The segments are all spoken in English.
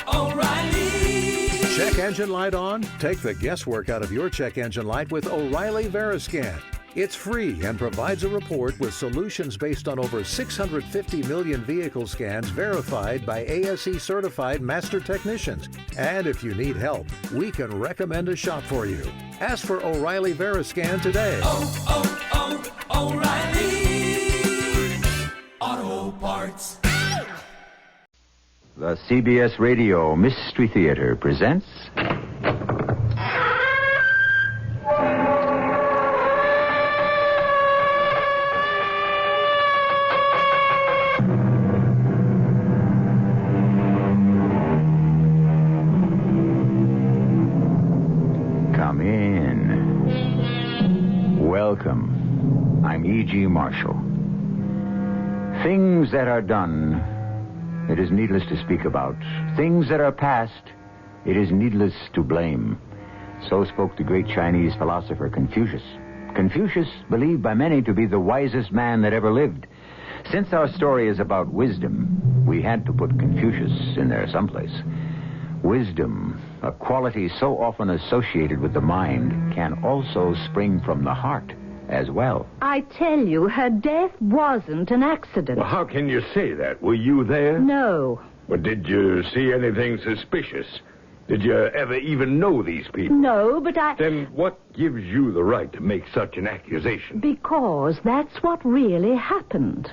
O'Reilly. Check engine light on? Take the guesswork out of your check engine light with O'Reilly Veriscan. It's free and provides a report with solutions based on over 650 million vehicle scans verified by ASE certified master technicians. And if you need help, we can recommend a shop for you. Ask for O'Reilly Veriscan today. O'Reilly Auto Parts. The CBS Radio Mystery Theater presents... Come in. Welcome. I'm E.G. Marshall. Things that are done, it is needless to speak about. Things that are past, it is needless to blame. So spoke the great Chinese philosopher Confucius. Confucius believed by many to be the wisest man that ever lived. Since our story is about wisdom, we had to put Confucius in there someplace. Wisdom, a quality so often associated with the mind, can also spring from the heart as well. I tell you, her death wasn't an accident. Well, how can you say that? Were you there? No. But did you see anything suspicious? Did you ever even know these people? No, but Then what gives you the right to make such an accusation? Because that's what really happened.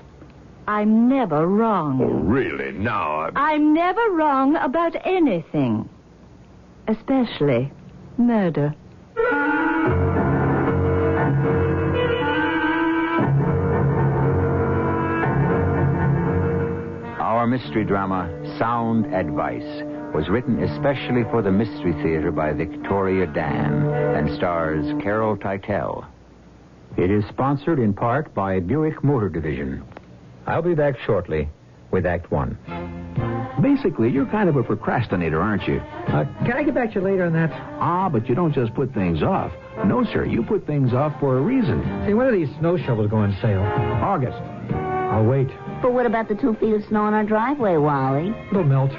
I'm never wrong. Oh, really? Now, I'm never wrong about anything. Especially murder. Our mystery drama, Sound Advice, was written especially for the Mystery Theater by Victoria Dan and stars Carol Teitel. It is sponsored in part by Buick Motor Division. I'll be back shortly with Act One. Basically, you're kind of a procrastinator, aren't you? Can I get back to you later on that? But you don't just put things off. No, sir, you put things off for a reason. Say, when are these snow shovels going on sale? August. I'll wait. But what about the 2 feet of snow in our driveway, Wally? It'll melt.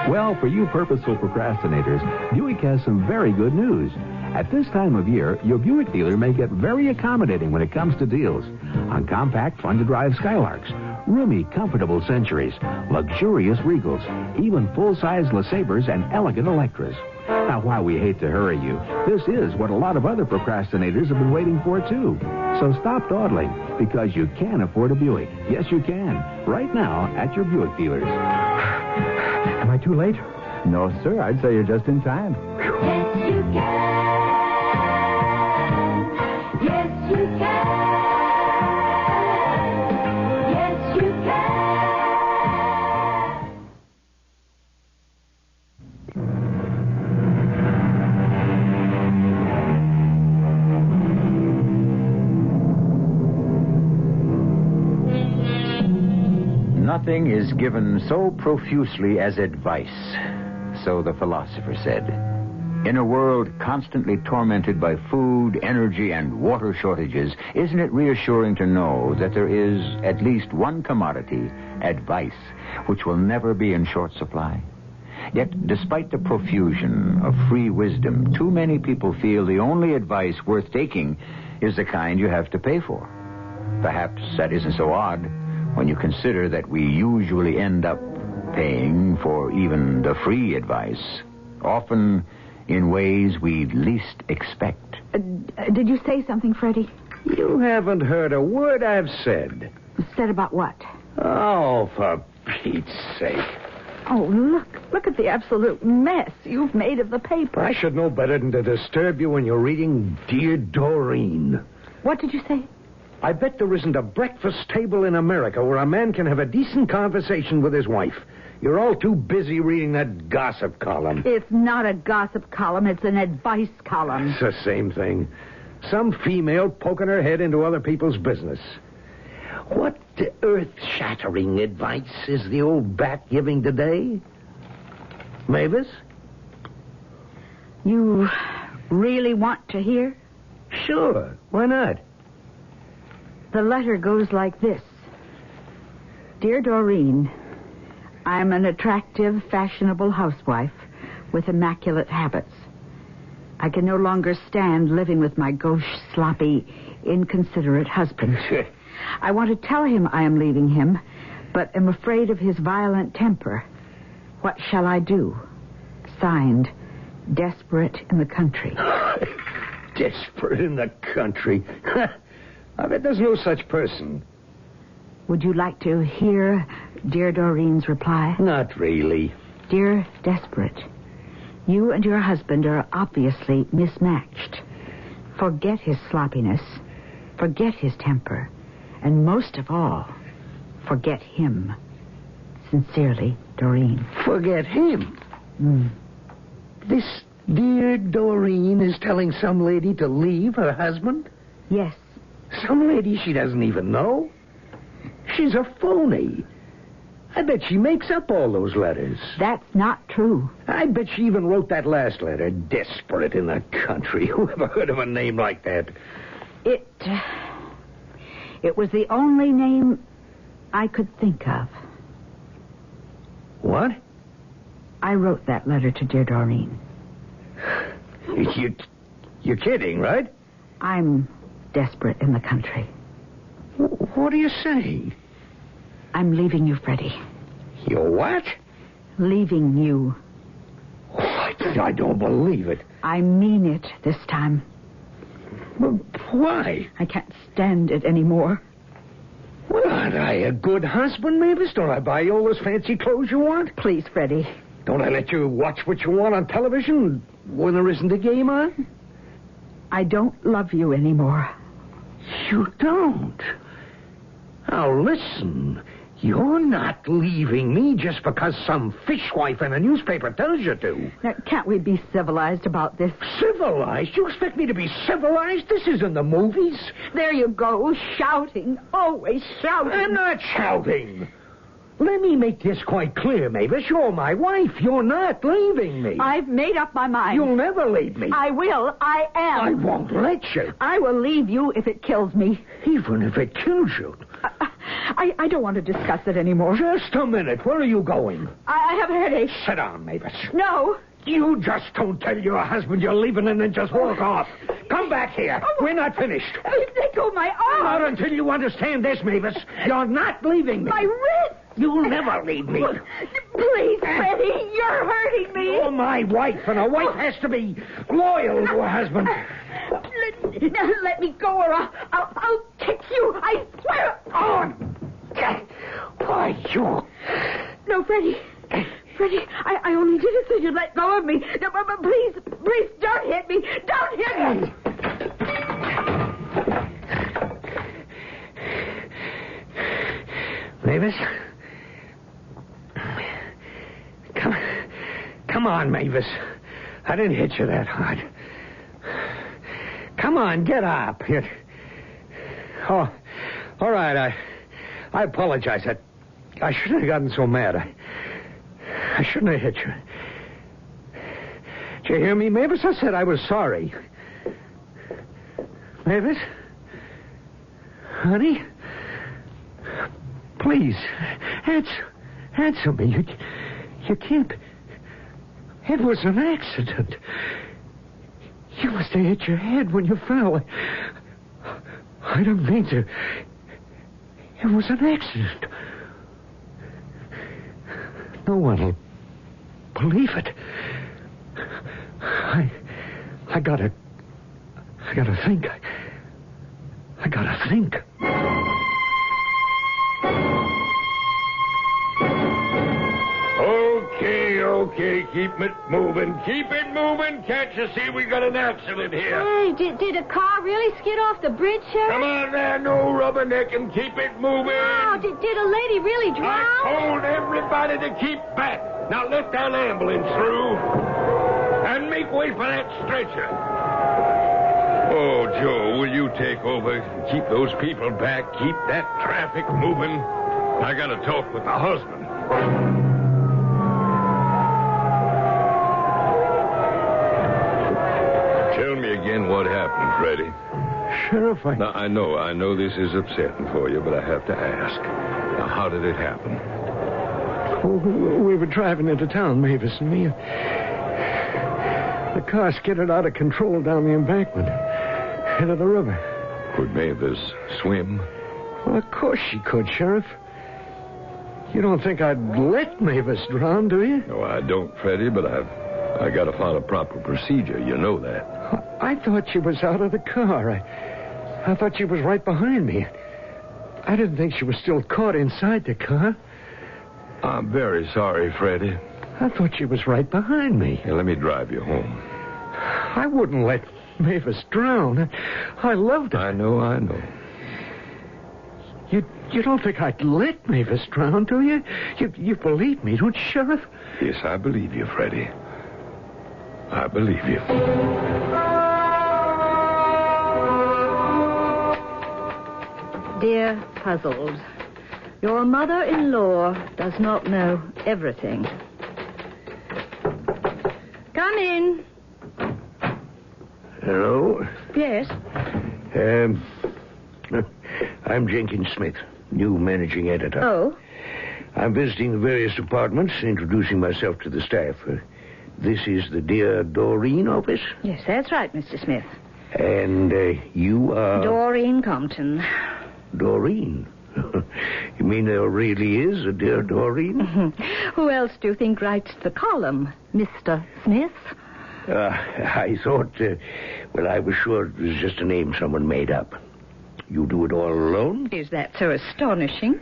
Well, for you purposeful procrastinators, Buick has some very good news. At this time of year, your Buick dealer may get very accommodating when it comes to deals on compact, fun-to-drive Skylarks, roomy, comfortable Centuries, luxurious Regals, even full-size LeSabres and elegant Electras. Now, while we hate to hurry you, this is what a lot of other procrastinators have been waiting for, too. So stop dawdling, because you can afford a Buick. Yes, you can. Right now at your Buick dealers. Am I too late? No, sir. I'd say you're just in time. Yes, you can. Yes, you can. Yes, you can. Nothing is given so profusely as advice, so the philosopher said. In a world constantly tormented by food, energy, and water shortages, isn't it reassuring to know that there is at least one commodity, advice, which will never be in short supply? Yet, despite the profusion of free wisdom, too many people feel the only advice worth taking is the kind you have to pay for. Perhaps that isn't so odd when you consider that we usually end up paying for even the free advice, often in ways we'd least expect. Did you say something, Freddie? You haven't heard a word I've said. Said about what? Oh, for Pete's sake. Oh, look at the absolute mess you've made of the paper. I should know better than to disturb you when you're reading Dear Doreen. What did you say? I bet there isn't a breakfast table in America where a man can have a decent conversation with his wife. You're all too busy reading that gossip column. It's not a gossip column. It's an advice column. It's the same thing. Some female poking her head into other people's business. What earth-shattering advice is the old bat giving today? Mavis? You really want to hear? Sure. Why not? The letter goes like this. Dear Doreen, I'm an attractive, fashionable housewife with immaculate habits. I can no longer stand living with my gauche, sloppy, inconsiderate husband. I want to tell him I am leaving him, but am afraid of his violent temper. What shall I do? Signed, Desperate in the Country. Desperate in the country? I bet there's no such person. Would you like to hear dear Doreen's reply? Not really. Dear Desperate, you and your husband are obviously mismatched. Forget his sloppiness. Forget his temper. And most of all, forget him. Sincerely, Doreen. Forget him? This dear Doreen is telling some lady to leave her husband? Yes. Some lady she doesn't even know? She's a phony. I bet she makes up all those letters. That's not true. I bet she even wrote that last letter. Desperate in the country. Who ever heard of a name like that? It was the only name I could think of. What? I wrote that letter to dear Doreen. You're kidding, right? I'm desperate in the country. What do you say? I'm leaving you, Freddie. You're what? Leaving you. I don't believe it. I mean it this time. Well, why? I can't stand it anymore. Well, aren't I a good husband, Mavis? Don't I buy you all those fancy clothes you want? Please, Freddie. Don't I let you watch what you want on television when there isn't a game on? I don't love you anymore. You don't? Now, listen. You're not leaving me just because some fishwife in a newspaper tells you to. Now, can't we be civilized about this? Civilized? You expect me to be civilized? This isn't the movies. There you go, shouting. Always shouting. I'm not shouting. Let me make this quite clear, Mavis. You're my wife. You're not leaving me. I've made up my mind. You'll never leave me. I will. I am. I won't let you. I will leave you if it kills me. Even if it kills you. I don't want to discuss it anymore. Just a minute. Where are you going? I have a headache. Sit down, Mavis. No. You just don't tell your husband you're leaving and then just walk off. Come back here. We're not finished. Let go of my arm. Not until you understand this, Mavis. You're not leaving me. My wrist. You'll never leave me. Please, Freddie, you're hurting me. You're my wife, and a wife has to be loyal to her husband. Let me go or I'll kick you. I swear. Oh, why, you... No, Freddie. Freddie, I only did it so you'd let go of me. No, but please, don't hit me. Don't hit me. Mavis? Come on, Mavis. I didn't hit you that hard. Come on, get up. Oh, all right. I apologize. I shouldn't have gotten so mad. I shouldn't have hit you. Did you hear me, Mavis? I said I was sorry. Mavis? Honey? Please, answer me. You can't... It was an accident. You must have hit your head when you fell. I don't mean to... It was an accident. No one will believe it. I gotta think. I gotta think. Okay, keep it moving. Keep it moving. Can't you see we got an accident here? Hey, did a car really skid off the bridge, Sheriff? Come on there, no rubbernecking. Keep it moving. Wow, did a lady really drown? I told everybody to keep back. Now let that ambulance through. And make way for that stretcher. Oh, Joe, will you take over? Keep those people back. Keep that traffic moving. I got to talk with the husband. Tell me again what happened, Freddie. Sheriff, Now, I know this is upsetting for you, but I have to ask. Now, how did it happen? We were driving into town, Mavis and me. The car skidded out of control down the embankment, into the river. Could Mavis swim? Well, of course she could, Sheriff. You don't think I'd let Mavis drown, do you? No, I don't, Freddie, but I got to follow proper procedure. You know that. I thought she was out of the car. I thought she was right behind me. I didn't think she was still caught inside the car. I'm very sorry, Freddie. I thought she was right behind me. Hey, let me drive you home. I wouldn't let Mavis drown. I loved her. I know. You don't think I'd let Mavis drown, do you? You believe me, don't you, Sheriff? Yes, I believe you, Freddie. I believe you. Dear puzzled, your mother-in-law does not know everything. Come in. Hello? Yes. I'm Jenkins Smith, new managing editor. Oh? I'm visiting the various departments, introducing myself to the staff. This is the Dear Doreen office? Yes, that's right, Mr. Smith. And you are... Doreen Compton. Doreen? You mean there really is a Dear Doreen? Who else do you think writes the column, Mr. Smith? I thought... I was sure it was just a name someone made up. You do it all alone? Is that so astonishing?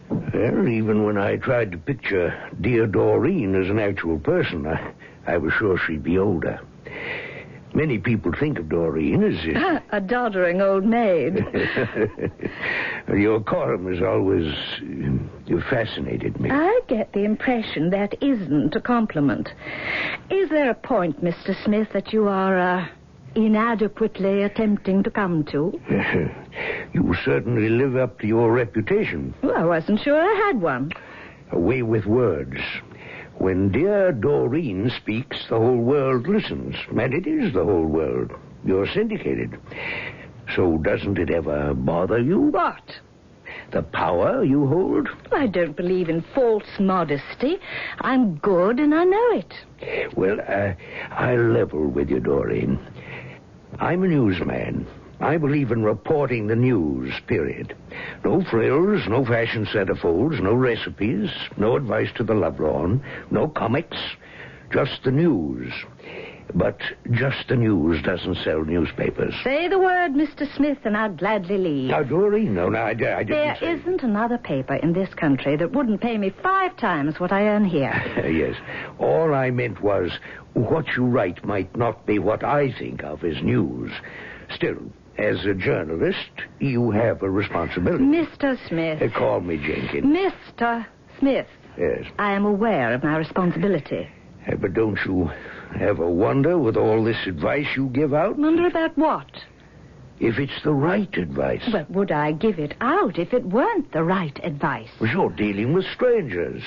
Well, even when I tried to picture Dear Doreen as an actual person, I was sure she'd be older. Many people think of Doreen as... A doddering old maid. Your column has always fascinated me. I get the impression that isn't a compliment. Is there a point, Mr. Smith, that you are inadequately attempting to come to? You certainly live up to your reputation. Well, I wasn't sure I had one. A way with words. When Dear Doreen speaks, the whole world listens. And it is the whole world. You're syndicated. So doesn't it ever bother you? What? The power you hold? I don't believe in false modesty. I'm good and I know it. Well, I'll level with you, Doreen. I'm a newsman. I believe in reporting the news, period. No frills, no fashion centerfolds, no recipes, no advice to the lovelorn, no comics, just the news. But just the news doesn't sell newspapers. Say the word, Mr. Smith, and I'll gladly leave. Now, Doreen, no, I didn't There say... isn't another paper in this country that wouldn't pay me 5 times what I earn here. Yes. All I meant was what you write might not be what I think of as news. Still, as a journalist, you have a responsibility. Mr. Smith. Call me Jenkins. Mr. Smith. Yes. I am aware of my responsibility. But don't you ever wonder, with all this advice you give out, Wonder about what? if it's the right advice? But would I give it out if it weren't the right advice? Well, you're dealing with strangers.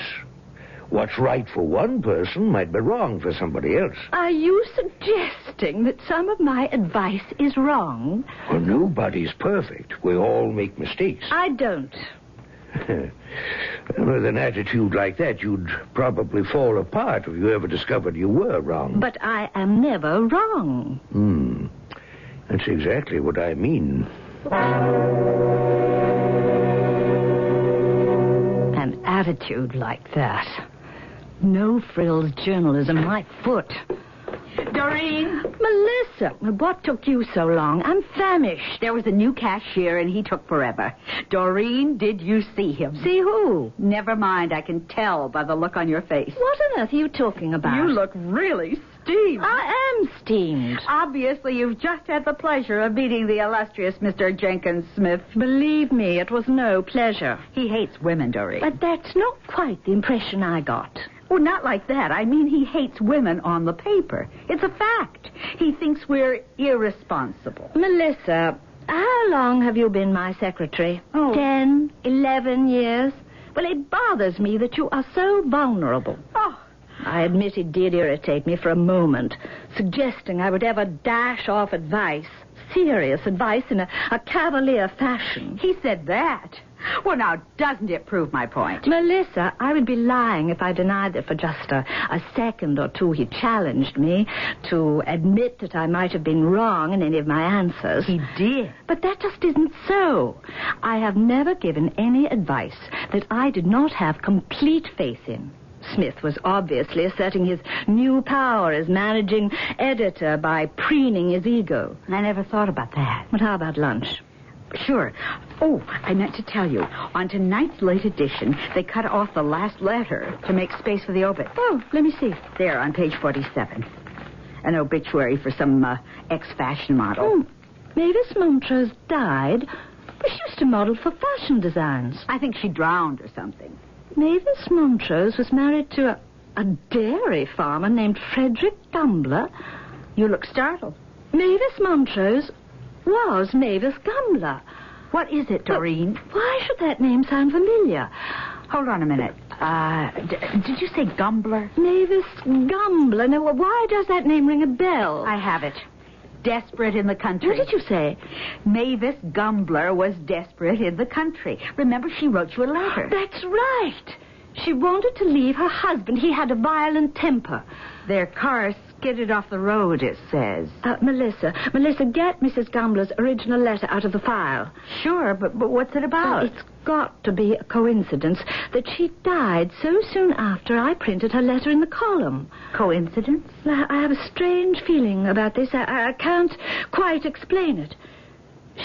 What's right for one person might be wrong for somebody else. Are you suggesting that some of my advice is wrong? Well, nobody's perfect. We all make mistakes. I don't. With an attitude like that, you'd probably fall apart if you ever discovered you were wrong. But I am never wrong. That's exactly what I mean. An attitude like that. No frills journalism, my foot. Doreen? Melissa, what took you so long? I'm famished. There was a new cashier, and he took forever. Doreen, did you see him? See who? Never mind. I can tell by the look on your face. What on earth are you talking about? You look really steamed. I am steamed. Obviously, you've just had the pleasure of meeting the illustrious Mr. Jenkins Smith. Believe me, it was no pleasure. He hates women, Doreen. But that's not quite the impression I got. Well, not like that. I mean, he hates women on the paper. It's a fact. He thinks we're irresponsible. Melissa, how long have you been my secretary? 10, 11 years? Well, it bothers me that you are so vulnerable. Oh. I admit it did irritate me for a moment, suggesting I would ever dash off advice, serious advice, in a cavalier fashion. He said that. Well, now, doesn't it prove my point? Melissa, I would be lying if I denied that for just a second or two he challenged me to admit that I might have been wrong in any of my answers. He did. But that just isn't so. I have never given any advice that I did not have complete faith in. Smith was obviously asserting his new power as managing editor by preening his ego. I never thought about that. But how about lunch? Sure. Oh, I meant to tell you. On tonight's late edition, they cut off the last letter to make space for the obit. Oh, let me see. There, on page 47. An obituary for some ex-fashion model. Oh, Mavis Montrose died, but she used to model for fashion designs. I think she drowned or something. Mavis Montrose was married to a dairy farmer named Frederick Gumbler. You look startled. Mavis Montrose was Mavis Gumbler. What is it, Doreen? But why should that name sound familiar? Hold on a minute. Did you say Gumbler? Mavis Gumbler. Now, why does that name ring a bell? I have it. Desperate in the country. What did you say? Mavis Gumbler was desperate in the country. Remember, she wrote you a letter. That's right. She wanted to leave her husband. He had a violent temper. Their car skidded off the road, it says. Melissa, get Mrs. Gumbler's original letter out of the file. Sure, but what's it about? It's got to be a coincidence that she died so soon after I printed her letter in the column. Coincidence? I have a strange feeling about this. I can't quite explain it.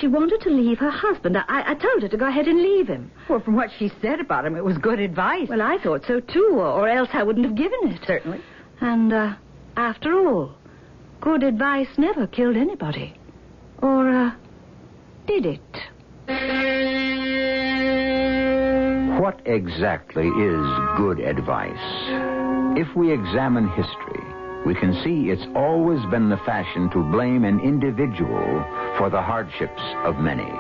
She wanted to leave her husband. I told her to go ahead and leave him. Well, from what she said about him, it was good advice. Well, I thought so, too, or else I wouldn't have given it. Certainly. And, after all, good advice never killed anybody. Or, did it? What exactly is good advice? If we examine history, we can see it's always been the fashion to blame an individual for the hardships of many.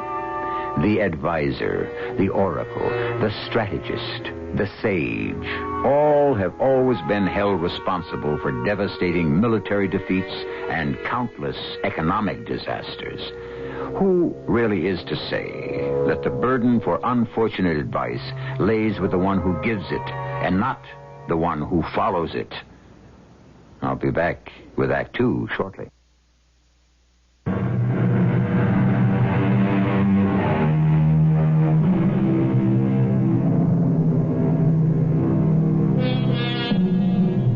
The advisor, the oracle, the strategist, the sage, all have always been held responsible for devastating military defeats and countless economic disasters. Who really is to say that the burden for unfortunate advice lays with the one who gives it and not the one who follows it? I'll be back with Act 2 shortly.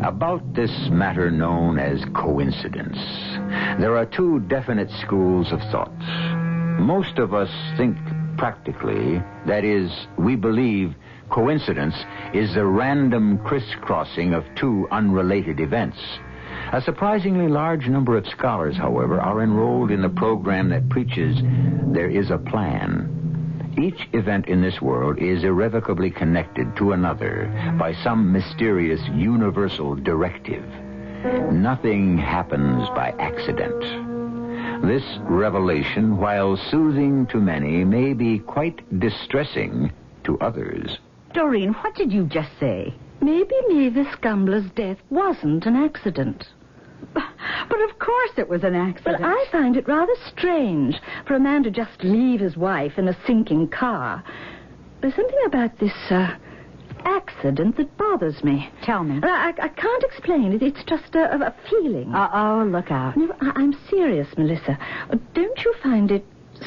About this matter known as coincidence, there are two definite schools of thought. Most of us think practically, that is, we believe coincidence is the random crisscrossing of two unrelated events. A surprisingly large number of scholars, however, are enrolled in the program that preaches there is a plan. Each event in this world is irrevocably connected to another by some mysterious universal directive. Nothing happens by accident. This revelation, while soothing to many, may be quite distressing to others. Doreen, what did you just say? Maybe Mavis Gumbler's death wasn't an accident. But of course it was an accident. But I find it rather strange for a man to just leave his wife in a sinking car. There's something about this accident that bothers me. Tell me. I can't explain it. It's just a feeling. Uh-oh, look out. No, I'm serious, Melissa. Don't you find it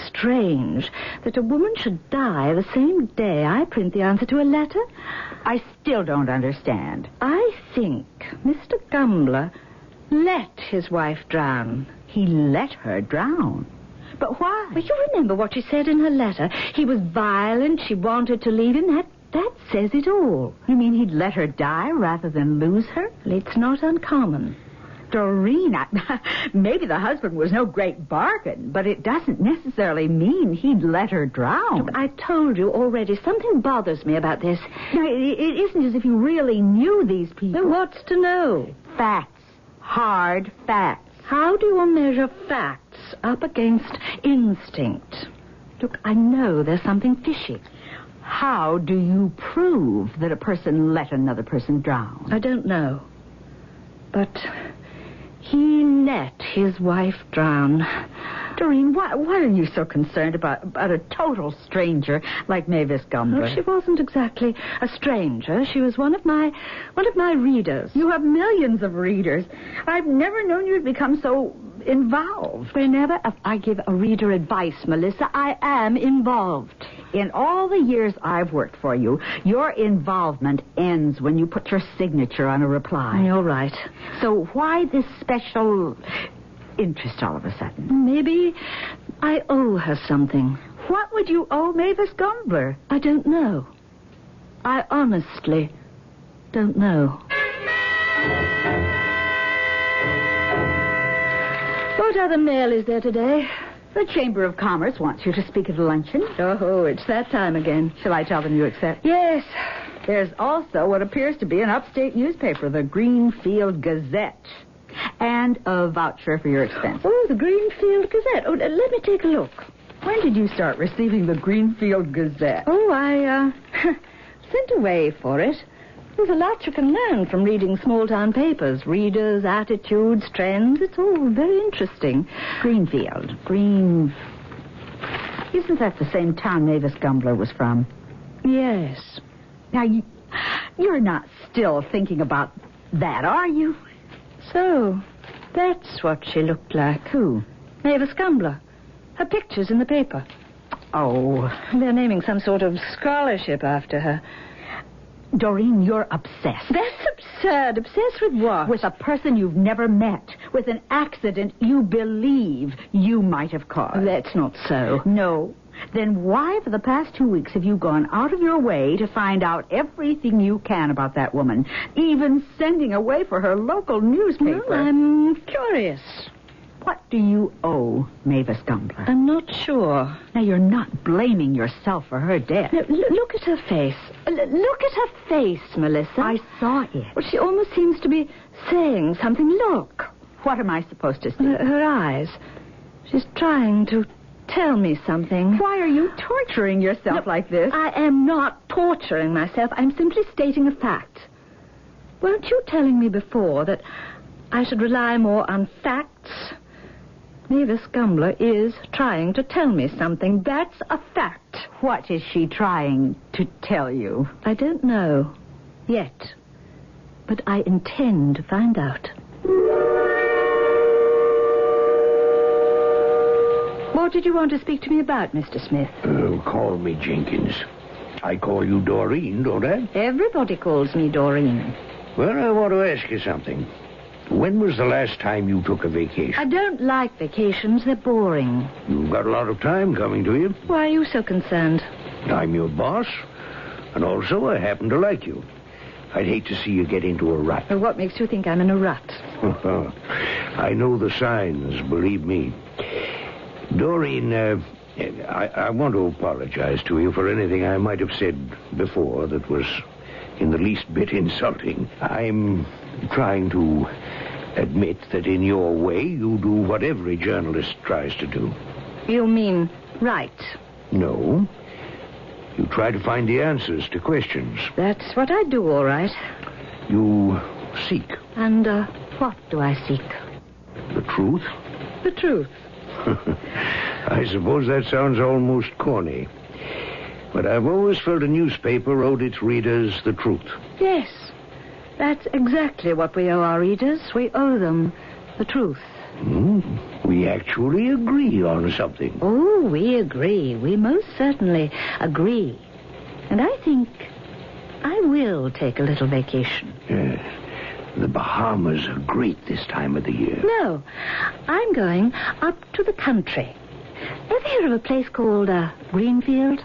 strange that a woman should die the same day I print the answer to a letter? I still don't understand. I think Mr. Gumbler let his wife drown. He let her drown? But why? Well, you remember what she said in her letter. He was violent. She wanted to leave him. That says it all. You mean he'd let her die rather than lose her? Well, it's not uncommon. Doreen, maybe the husband was no great bargain, but it doesn't necessarily mean he'd let her drown. Look, I told you already, something bothers me about this. No, it isn't as if you really knew these people. Then what's to know? Facts. Hard facts. How do you measure facts up against instinct? Look, I know there's something fishy. How do you prove that a person let another person drown? I don't know. But he let his wife drown. Doreen, why are you so concerned about a total stranger like Mavis Gumbler? Well, she wasn't exactly a stranger. She was one of my readers. You have millions of readers. I've never known you to become so involved. Whenever I give a reader advice, Melissa, I am involved. In all the years I've worked for you, your involvement ends when you put your signature on a reply. You're right. So why this special interest all of a sudden? Maybe I owe her something. What would you owe Mavis Gumbler? I don't know. I honestly don't know. What other mail is there today? The Chamber of Commerce wants you to speak at a luncheon. Oh, it's that time again. Shall I tell them you accept? Yes. There's also what appears to be an upstate newspaper, the Greenfield Gazette, and a voucher for your expenses. Oh, the Greenfield Gazette. Oh, let me take a look. When did you start receiving the Greenfield Gazette? Oh, I sent away for it. There's a lot you can learn from reading small-town papers. Readers, attitudes, trends. It's all very interesting. Greenfield. Isn't that the same town Mavis Gumbler was from? Yes. Now, you're not still thinking about that, are you? So, that's what she looked like. Who? Mavis Gumbler. Her picture's in the paper. Oh. They're naming some sort of scholarship after her. Doreen, you're obsessed. That's absurd. Obsessed with what? With a person you've never met. With an accident you believe you might have caused. That's not so. No. Then why for the past 2 weeks have you gone out of your way to find out everything you can about that woman? Even sending away for her local newspaper. Well, I'm curious. What do you owe Mavis Gumbler? I'm not sure. Now, you're not blaming yourself for her death. No, look at her face. Look at her face, Melissa. I saw it. Well, she almost seems to be saying something. Look. What am I supposed to see? Her eyes. She's trying to tell me something. Why are you torturing yourself like this? I am not torturing myself. I'm simply stating a fact. Weren't you telling me before that I should rely more on facts? Mavis Gumbler is trying to tell me something. That's a fact. What is she trying to tell you? I don't know yet, but I intend to find out. What did you want to speak to me about, Mr. Smith? Call me Jenkins. I call you Doreen, don't I? Everybody calls me Doreen. Well, I want to ask you something. When was the last time you took a vacation? I don't like vacations. They're boring. You've got a lot of time coming to you. Why are you so concerned? I'm your boss, and also I happen to like you. I'd hate to see you get into a rut. Well, what makes you think I'm in a rut? I know the signs, believe me. Doreen, I want to apologize to you for anything I might have said before that was in the least bit insulting. I'm trying to admit that in your way you do what every journalist tries to do. You mean right? No. You try to find the answers to questions. That's what I do, all right. You seek. And what do I seek? The truth? The truth. I suppose that sounds almost corny. But I've always felt a newspaper owed its readers the truth. Yes. That's exactly what we owe our readers. We owe them the truth. We actually agree on something. Oh, we agree. We most certainly agree. And I think I will take a little vacation. The Bahamas are great this time of the year. No, I'm going up to the country. Ever hear of a place called Greenfield?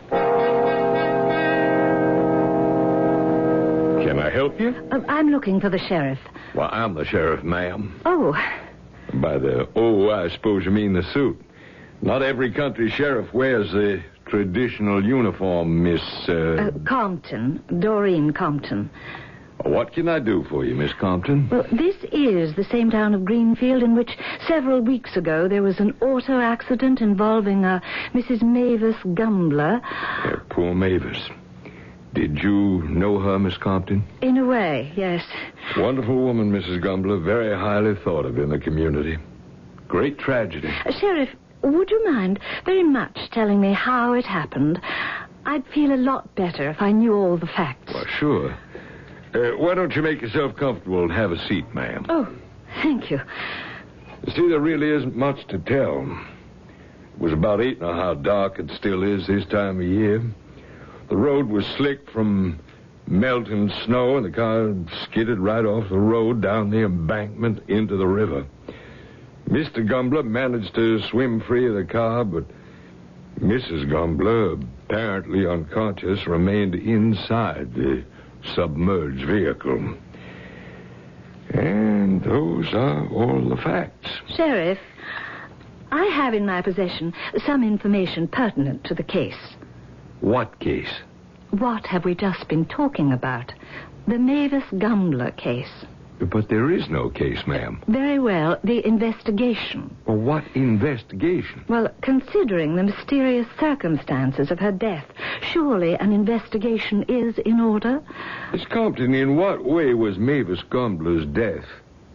Can I help you? I'm looking for the sheriff. Well, I'm the sheriff, ma'am. Oh. By the I suppose you mean the suit. Not every country sheriff wears the traditional uniform, Miss... Compton. Doreen Compton. What can I do for you, Miss Compton? Well, this is the same town of Greenfield in which several weeks ago there was an auto accident involving Mrs. Mavis Gumbler. Poor Mavis. Did you know her, Miss Compton? In a way, yes. Wonderful woman, Mrs. Gumbler. Very highly thought of in the community. Great tragedy. Sheriff, would you mind very much telling me how it happened? I'd feel a lot better if I knew all the facts. Well, sure. Why don't you make yourself comfortable and have a seat, ma'am? Oh, thank you. You see, there really isn't much to tell. It was about 8, now how dark it still is this time of year. The road was slick from melting snow, and the car skidded right off the road down the embankment into the river. Mr. Gumbler managed to swim free of the car, but Mrs. Gumbler, apparently unconscious, remained inside the submerged vehicle. And those are all the facts. Sheriff, I have in my possession some information pertinent to the case. What case? What have we just been talking about? The Mavis Gumbler case. But there is no case, ma'am. Very well, the investigation. Well, what investigation? Well, considering the mysterious circumstances of her death, surely an investigation is in order? Miss Compton, in what way was Mavis Gumbler's death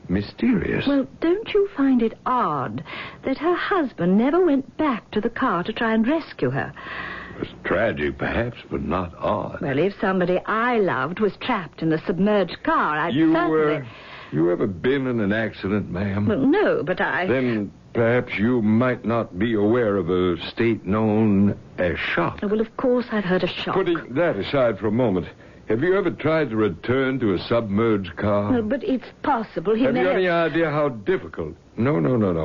mysterious? Well, don't you find it odd that her husband never went back to the car to try and rescue her? It was tragic, perhaps, but not odd. Well, if somebody I loved was trapped in a submerged car, I'd certainly... You ever been in an accident, ma'am? Well, no, but I... Then perhaps you might not be aware of a state known as shock. Well, of course I've heard of shock. Putting that aside for a moment, have you ever tried to return to a submerged car? Well, but it's possible he Have may you any idea how difficult? No.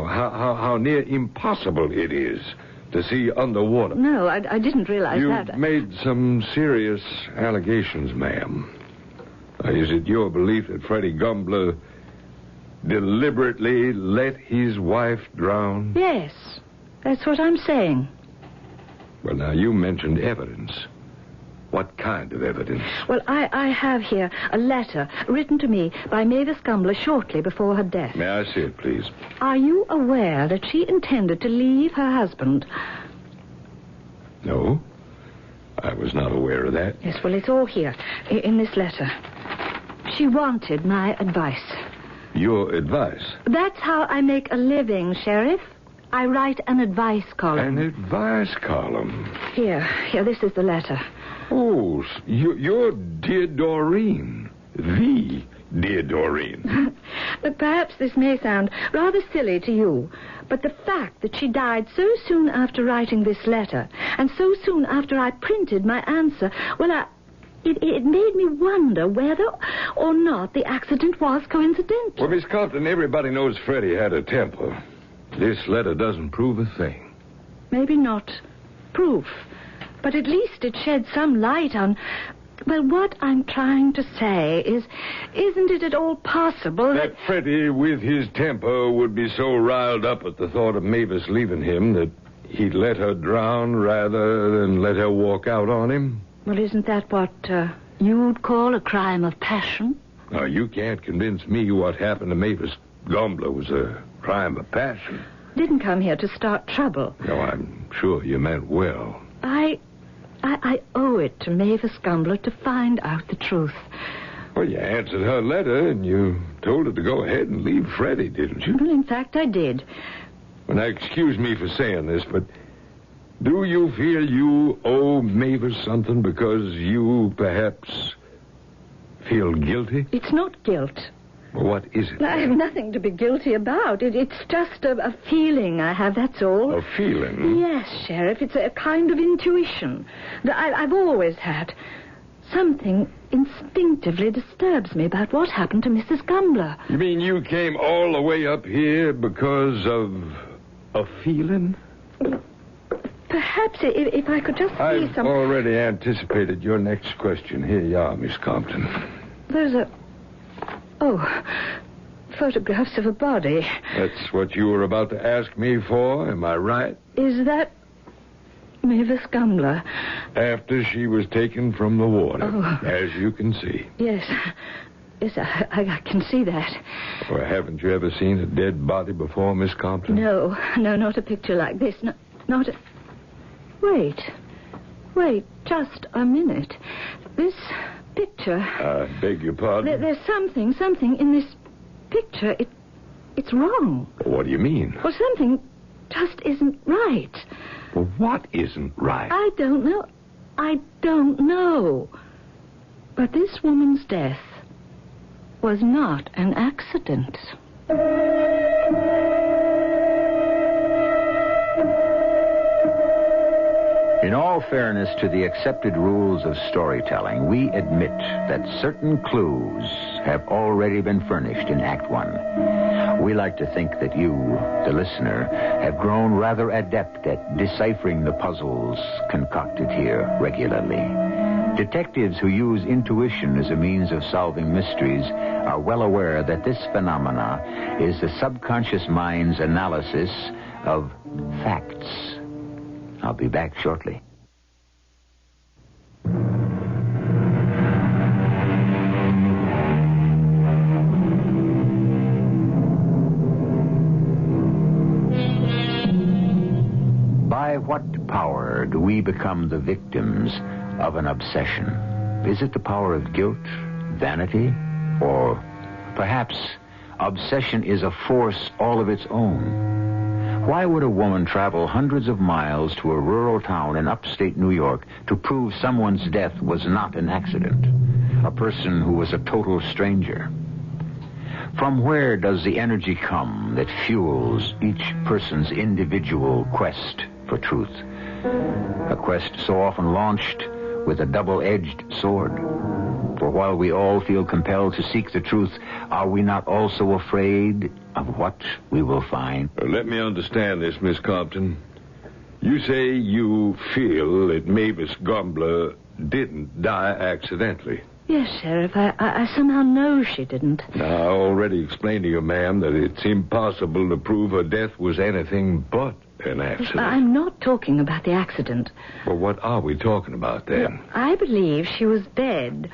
How near impossible it is to see underwater? No, I didn't realize that. You've made some serious allegations, ma'am. Is it your belief that Freddie Gumbler deliberately let his wife drown? Yes, that's what I'm saying. Well, now, you mentioned evidence. What kind of evidence? Well, I have here a letter written to me by Mavis Gumbler shortly before her death. May I see it, please? Are you aware that she intended to leave her husband? No, I was not aware of that. Yes, well, it's all here in this letter. She wanted my advice. Your advice? That's how I make a living, Sheriff. I write an advice column. An advice column? Here, this is the letter. Oh, you're dear Doreen. The dear Doreen. But perhaps this may sound rather silly to you, but the fact that she died so soon after writing this letter, and so soon after I printed my answer, well, it made me wonder whether or not the accident was coincidental. Well, Miss Compton, everybody knows Freddie had a temper. This letter doesn't prove a thing. Maybe not proof, but at least it sheds some light on... Well, what I'm trying to say is, isn't it at all possible that Freddie, with his temper, would be so riled up at the thought of Mavis leaving him that he'd let her drown rather than let her walk out on him? Well, isn't that what you'd call a crime of passion? Now, you can't convince me what happened to Mavis Gumbler was a crime of passion. Didn't come here to start trouble. No, I'm sure you meant well. I owe it to Mavis Gumbler to find out the truth. Well, you answered her letter, and you told her to go ahead and leave Freddie, didn't you? Well, in fact, I did. Well, now, excuse me for saying this, but do you feel you owe Mavis something because you, perhaps, feel guilty? It's not guilt. Well, what is it? I have nothing to be guilty about. It's just a feeling I have, that's all. A feeling? Yes, Sheriff. It's a kind of intuition that I've always had. Something instinctively disturbs me about what happened to Mrs. Gumbler. You mean you came all the way up here because of a feeling? Perhaps if I could just see I've some... already anticipated your next question. Here you are, Miss Compton. There's a... Oh, photographs of a body. That's what you were about to ask me for, am I right? Is that Mavis Gumbler? After she was taken from the water, as you can see. Yes. Yes, I can see that. Well, haven't you ever seen a dead body before, Miss Compton? No, not a picture like this. No, not a... Wait, just a minute. This picture... I beg your pardon? There's something in this picture. It's wrong. What do you mean? Well, something just isn't right. Well, what isn't right? I don't know. I don't know. But this woman's death was not an accident. In all fairness to the accepted rules of storytelling, we admit that certain clues have already been furnished in Act One. We like to think that you, the listener, have grown rather adept at deciphering the puzzles concocted here regularly. Detectives who use intuition as a means of solving mysteries are well aware that this phenomena is the subconscious mind's analysis of facts. I'll be back shortly. By what power do we become the victims of an obsession? Is it the power of guilt, vanity, or perhaps obsession is a force all of its own? Why would a woman travel hundreds of miles to a rural town in upstate New York to prove someone's death was not an accident? A person who was a total stranger? From where does the energy come that fuels each person's individual quest for truth? A quest so often launched with a double-edged sword. For while we all feel compelled to seek the truth, are we not also afraid of what we will find? Let me understand this, Miss Compton. You say you feel that Mavis Gumbler didn't die accidentally. Yes, Sheriff, I somehow know she didn't. Now, I already explained to you, ma'am, that it's impossible to prove her death was anything but an accident. I'm not talking about the accident. Well, what are we talking about then? I believe she was dead,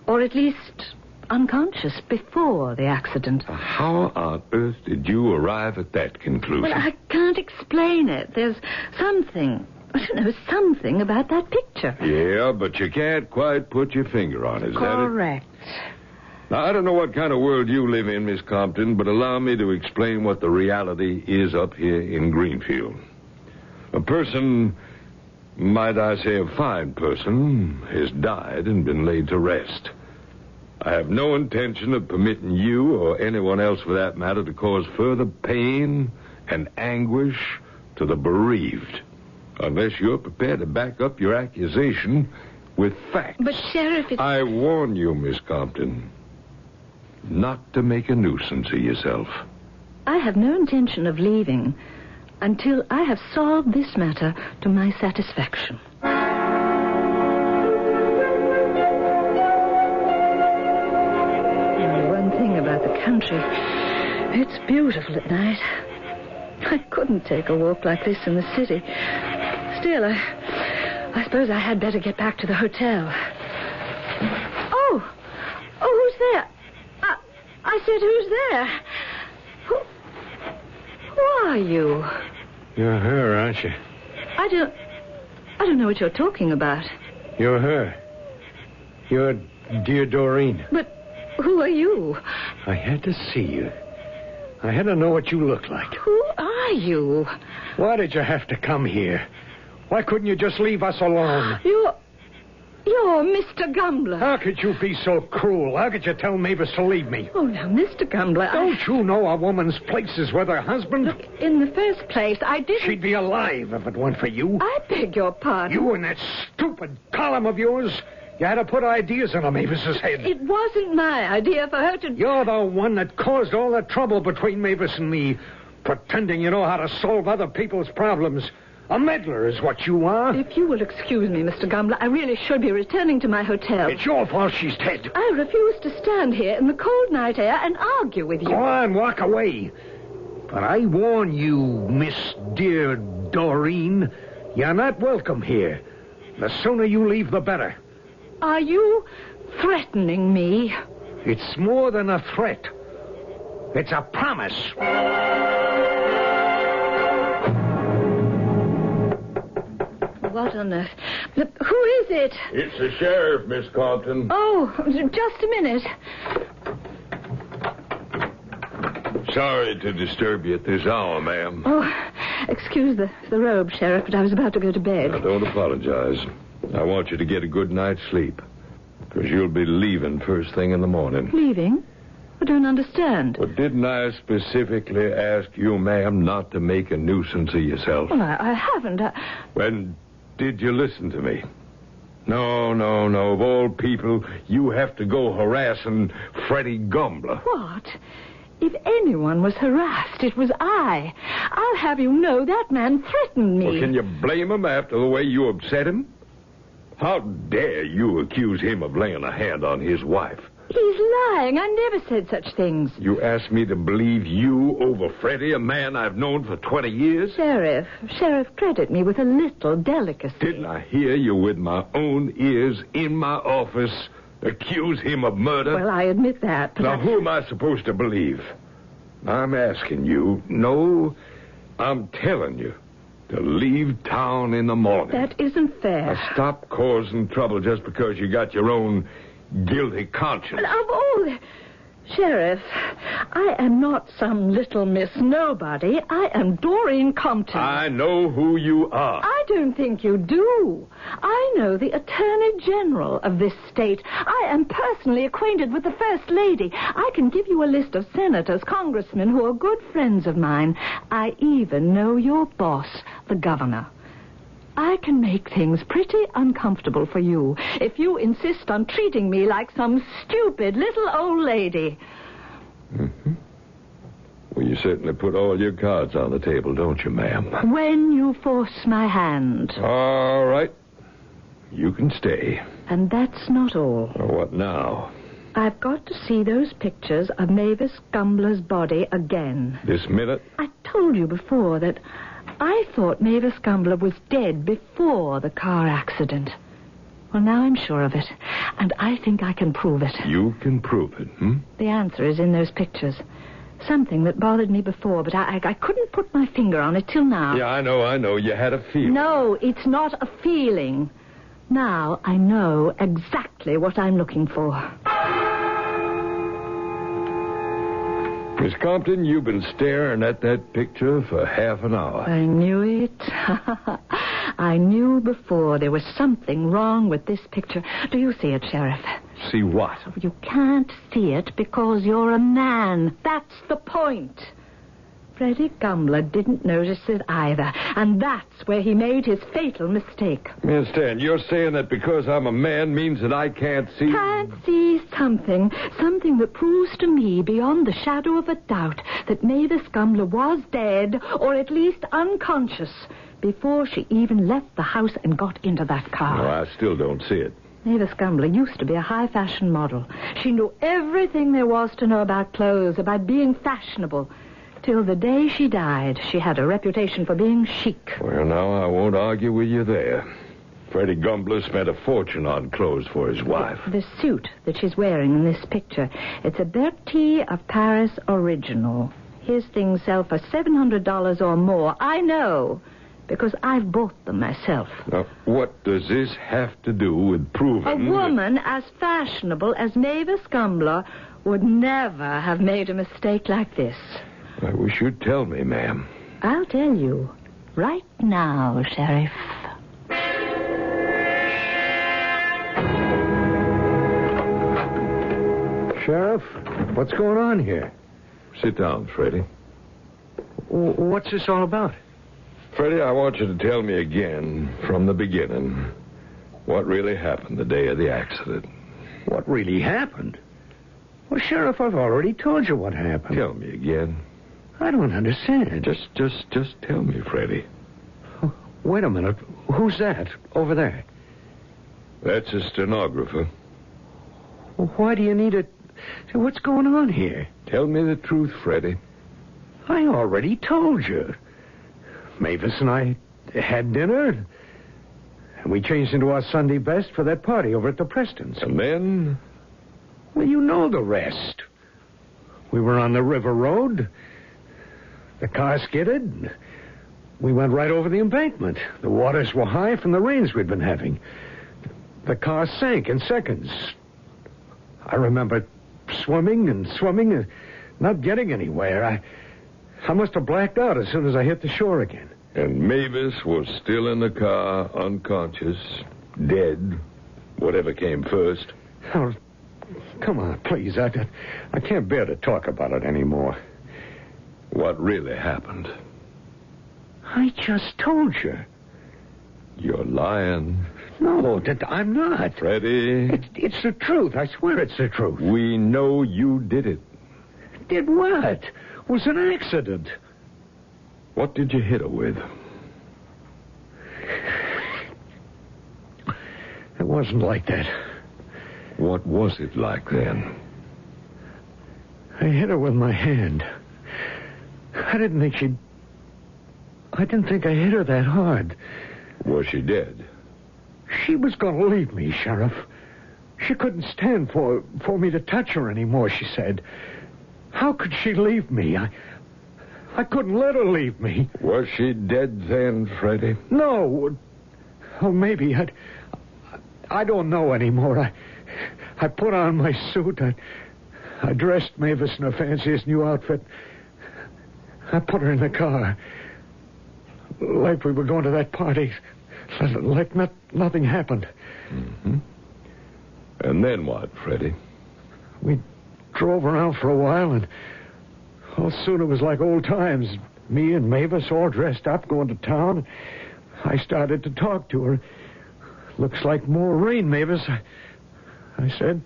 or at least unconscious before the accident. How on earth did you arrive at that conclusion? Well, I can't explain it. There's something, I don't know, something about that picture. Yeah, but you can't quite put your finger on it. Is Correct. that it? Now, I don't know what kind of world you live in, Miss Compton, but allow me to explain what the reality is up here in Greenfield. A person, might I say a fine person, has died and been laid to rest. I have no intention of permitting you, or anyone else for that matter, to cause further pain and anguish to the bereaved, unless you're prepared to back up your accusation with facts. But, Sheriff, it's... I warn you, Miss Compton, not to make a nuisance of yourself. I have no intention of leaving until I have solved this matter to my satisfaction. One thing about the country, it's beautiful at night. I couldn't take a walk like this in the city. Still, I suppose I had better get back to the hotel. Oh, who's there? I said, who's there? Who are you? You're her, aren't you? I don't know what you're talking about. You're her. You're dear Doreen. But who are you? I had to see you. I had to know what you look like. Who are you? Why did you have to come here? Why couldn't you just leave us alone? You're Mr. Gumbler. How could you be so cruel? How could you tell Mavis to leave me? Oh, now, Mr. Gumbler, Don't you know a woman's place is with her husband? Look, in the first place, I didn't... She'd be alive if it weren't for you. I beg your pardon. You and that stupid column of yours. You had to put ideas into Mavis's head. It wasn't my idea for her to... You're the one that caused all the trouble between Mavis and me. Pretending you know how to solve other people's problems. A meddler is what you are. If you will excuse me, Mr. Gumbler, I really should be returning to my hotel. It's your fault she's dead. I refuse to stand here in the cold night air and argue with you. Go on, walk away. But I warn you, Miss Dear Doreen, you're not welcome here. The sooner you leave, the better. Are you threatening me? It's more than a threat. It's a promise. What on earth? Who is it? It's the sheriff, Miss Compton. Oh, just a minute. Sorry to disturb you at this hour, ma'am. Oh, Excuse the robe, Sheriff, but I was about to go to bed. Now, don't apologize. I want you to get a good night's sleep. Because you'll be leaving first thing in the morning. Leaving? I don't understand. But didn't I specifically ask you, ma'am, not to make a nuisance of yourself? Well, I haven't. When did you listen to me? No. Of all people, you have to go harassing Freddie Gumbler. What? If anyone was harassed, it was I. I'll have you know that man threatened me. Well, can you blame him after the way you upset him? How dare you accuse him of laying a hand on his wife? He's lying. I never said such things. You asked me to believe you over Freddie, a man I've known for 20 years? Sheriff, credit me with a little delicacy. Didn't I hear you with my own ears in my office accuse him of murder? Well, I admit that. But Now, who am I supposed to believe? I'm asking you. No, I'm telling you. To leave town in the morning. That isn't fair. Now, stop causing trouble just because you got your own guilty conscience. Of all... Sheriff, I am not some little Miss Nobody. I am Doreen Compton. I know who you are. I don't think you do. I know the Attorney General of this state. I am personally acquainted with the First Lady. I can give you a list of senators, congressmen who are good friends of mine. I even know your boss, the governor. I can make things pretty uncomfortable for you if you insist on treating me like some stupid little old lady. Mm-hmm. Well, you certainly put all your cards on the table, don't you, ma'am? When you force my hand. All right. You can stay. And that's not all. Well, what now? I've got to see those pictures of Mavis Gumbler's body again. This minute? I told you before that I thought Mavis Gumbler was dead before the car accident. Well, now I'm sure of it, and I think I can prove it. You can prove it, The answer is in those pictures. Something that bothered me before, but I couldn't put my finger on it till now. Yeah, I know. You had a feeling. No, it's not a feeling. Now I know exactly what I'm looking for. Miss Compton, you've been staring at that picture for half an hour. I knew it. I knew before there was something wrong with this picture. Do you see it, Sheriff? See what? You can't see it because you're a man. That's the point. Freddie Gumbler didn't notice it either, and that's where he made his fatal mistake. Miss Stan, you're saying that because I'm a man means that I can't see... Can't see something that proves to me beyond the shadow of a doubt that Mavis Gumbler was dead, or at least unconscious, before she even left the house and got into that car. No, I still don't see it. Mavis Gumbler used to be a high-fashion model. She knew everything there was to know about clothes, about being fashionable. Till the day she died, she had a reputation for being chic. Well, now, I won't argue with you there. Freddie Gumbler spent a fortune on clothes for his wife. The suit that she's wearing in this picture, it's a Bertie of Paris original. His things sell for $700 or more. I know, because I've bought them myself. Now, what does this have to do with proving... A woman as fashionable as Mavis Gumbler would never have made a mistake like this. I wish you'd tell me, ma'am. I'll tell you. Right now, Sheriff. Sheriff, what's going on here? Sit down, Freddie. What's this all about? Freddie, I want you to tell me again, from the beginning, what really happened the day of the accident. What really happened? Well, Sheriff, I've already told you what happened. Tell me again. I don't understand. Just tell me, Freddie. Oh, wait a minute. Who's that over there? That's a stenographer. Well, why do you need it? What's going on here? Tell me the truth, Freddie. I already told you. Mavis and I had dinner, and we changed into our Sunday best for that party over at the Prestons. And then? Well, you know the rest. We were on the river road. The car skidded. We went right over the embankment. The waters were high from the rains we'd been having. The car sank in seconds. I remember swimming and not getting anywhere. I must have blacked out as soon as I hit the shore again. And Mavis was still in the car, unconscious, dead, whatever came first. Oh, come on, please. I can't bear to talk about it anymore. What really happened? I just told you. You're lying. No, I'm not. Freddie. It's the truth. I swear it's the truth. We know you did it. Did what? It was an accident. What did you hit her with? It wasn't like that. What was it like then? I hit her with my hand. I didn't think I hit her that hard. Was she dead? She was going to leave me, Sheriff. She couldn't stand for me to touch her anymore, she said. How could she leave me? I couldn't let her leave me. Was she dead then, Freddie? No. Oh, maybe. I don't know anymore. I put on my suit. I dressed Mavis in her fanciest new outfit. I put her in the car. Like we were going to that party. Like nothing happened. Mm-hmm. And then what, Freddie? We drove around for a while, and soon it was like old times. Me and Mavis all dressed up, going to town. I started to talk to her. Looks like more rain, Mavis. I said.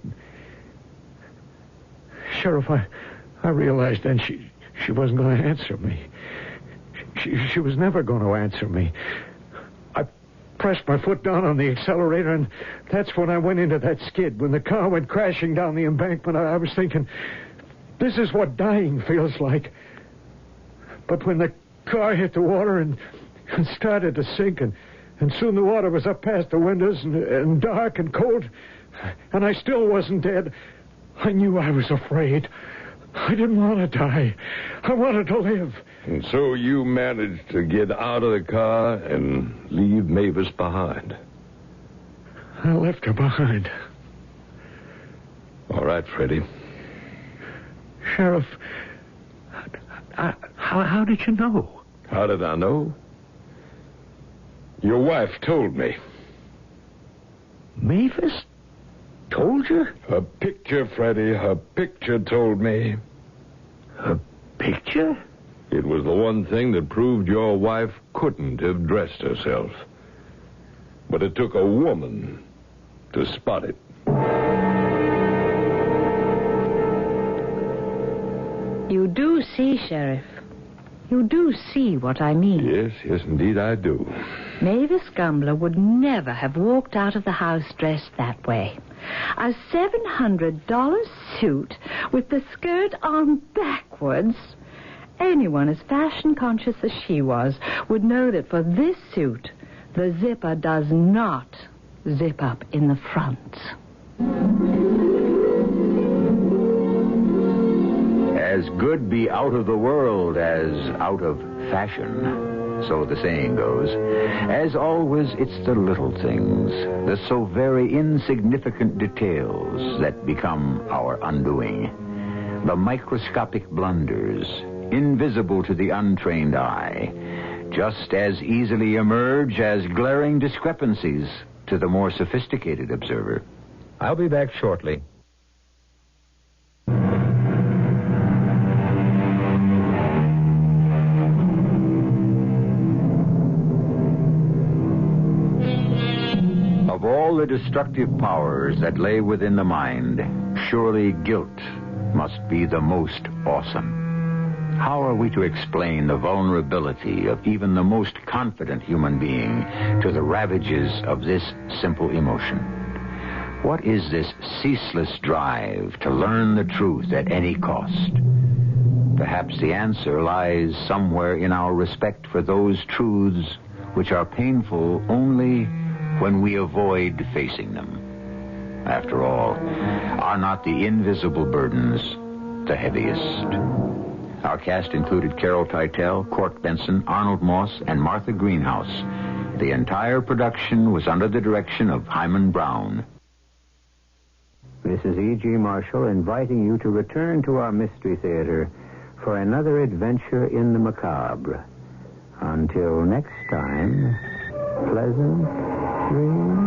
Sheriff, I realized then she wasn't going to answer me. She was never going to answer me. I pressed my foot down on the accelerator, and that's when I went into that skid. When the car went crashing down the embankment, I was thinking, this is what dying feels like. But when the car hit the water and started to sink, and soon the water was up past the windows and dark and cold, and I still wasn't dead, I knew I was afraid. I didn't want to die. I wanted to live. And so you managed to get out of the car and leave Mavis behind. I left her behind. All right, Freddie. Sheriff, how did you know? How did I know? Your wife told me. Mavis told you? Her picture, Freddie. Her picture told me. Her picture? It was the one thing that proved your wife couldn't have dressed herself. But it took a woman to spot it. You do see, Sheriff. You do see what I mean. Yes, indeed I do. Mavis Gumbler would never have walked out of the house dressed that way. A $700 suit with the skirt on backwards. Anyone as fashion-conscious as she was would know that for this suit, the zipper does not zip up in the front. As good be out of the world as out of fashion, so the saying goes. As always, it's the little things, the so very insignificant details that become our undoing. The microscopic blunders, invisible to the untrained eye, just as easily emerge as glaring discrepancies to the more sophisticated observer. I'll be back shortly. Of all the destructive powers that lay within the mind, surely guilt must be the most awesome. How are we to explain the vulnerability of even the most confident human being to the ravages of this simple emotion? What is this ceaseless drive to learn the truth at any cost? Perhaps the answer lies somewhere in our respect for those truths which are painful only when we avoid facing them. After all, are not the invisible burdens the heaviest? Our cast included Carol Teitel, Court Benson, Arnold Moss, and Martha Greenhouse. The entire production was under the direction of Hyman Brown. This is E.G. Marshall inviting you to return to our Mystery Theater for another adventure in the macabre. Until next time, pleasant dreams.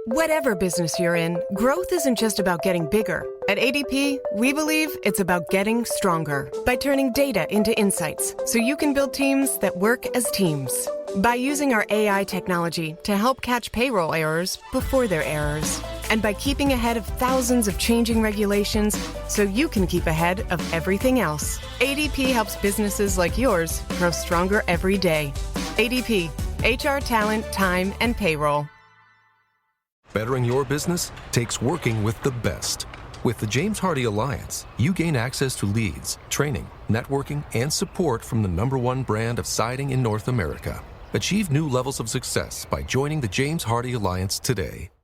Whatever business you're in, growth isn't just about getting bigger. At ADP, we believe it's about getting stronger by turning data into insights so you can build teams that work as teams. By using our AI technology to help catch payroll errors before they're errors. And by keeping ahead of thousands of changing regulations so you can keep ahead of everything else. ADP helps businesses like yours grow stronger every day. ADP, HR talent, time, and payroll. Bettering your business takes working with the best. With the James Hardie Alliance, you gain access to leads, training, networking, and support from the #1 brand of siding in North America. Achieve new levels of success by joining the James Hardie Alliance today.